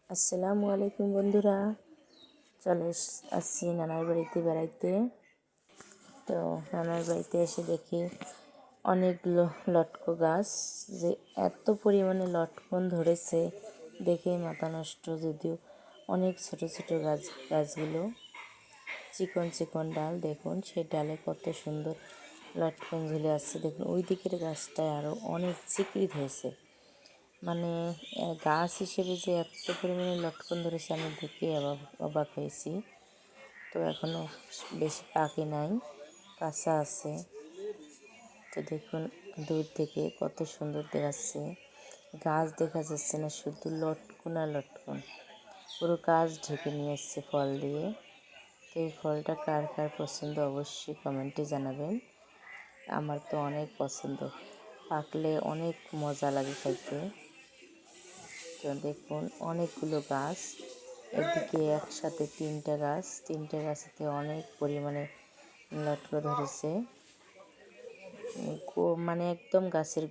আসসালামু আলাইকুম বন্ধুরা, চলে আসছি নানার বাড়িতে বেড়াইতে। তো নানার বাড়িতে এসে দেখি অনেকগুলো লটকো গাছ, যে এত পরিমাণে লটকন ধরেছে দেখে মাথা নষ্ট। যদিও অনেক ছোট ছোট গাছগুলো চিকন চিকন ডাল, দেখুন সেই ডালে কত সুন্দর লটকন ঝুলে আসছে। দেখুন ওই দিকের গাছটায় আরও অনেক চিকড়ি হয়েছে। মানে গাছ হিসেবে যে এত পরিমাণে লটকন ধরেছে আমি দেখে অবাক হয়েছি। তো এখনও বেশি পাকে নাই, কাঁচা আছে। তো দেখুন দূর থেকে কত সুন্দর দেখাচ্ছে। গাছ দেখা যাচ্ছে না, শুধু লটকন আর লটকন, পুরো গাছ ঢেকে নিয়ে এসছে ফল দিয়ে। তো এই ফলটা কার কার পছন্দ অবশ্যই কমেন্টে জানাবেন। আমার তো অনেক পছন্দ, পাকলে অনেক মজা লাগে খাইতে। তো দেখুন অনেকগুলো গাছ, এদিকে একসাথে তিনটা গাছেতে অনেক পরিমাণে লটকন ধরেছে। মানে একদম গাছের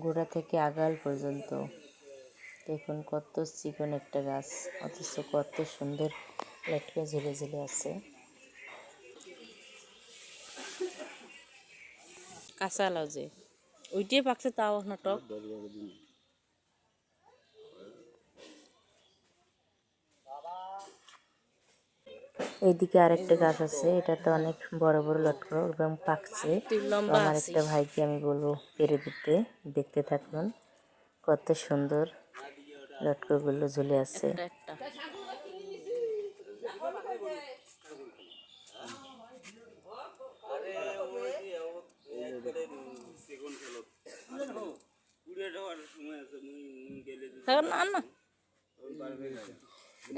গোড়া থেকে আগাল পর্যন্ত। দেখুন কত চিকন একটা গাছ, অথচ কত সুন্দর লটকন ঝুলে ঝুলে আছে। কাঁচা লাউ যে ওইটাই পাকছে, তাও নাটক। এইদিকে আরেকটা গাছ আছে, এটাতে অনেক বড় বড় লটকন এবং পাকছে। তো আমার একটা ভাইকে আমি বলবো পেরে দিতে, দেখতে থাকুন কত সুন্দর লটকনগুলো ঝুলে আছে।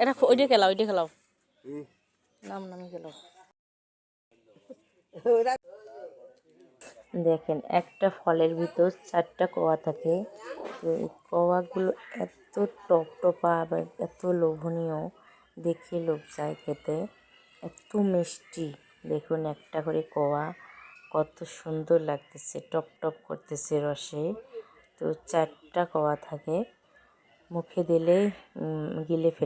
এটা ওইটা খেলাও নামি খেলাও। দেখেন একটা ফলের ভিতর 4টা কোয়া থাকে। তো এই কোয়াগুলো এত টপটপা বা এত লোভনীয়, দেখে লোভ যায় খেতে, এত মিষ্টি। দেখুন একটা করে কোয়া কত সুন্দর লাগতেছে, টপ টপ করতেছে রসে। তো 4টা কোয়া থাকে, মুখে দিলে গিলে ফেলে।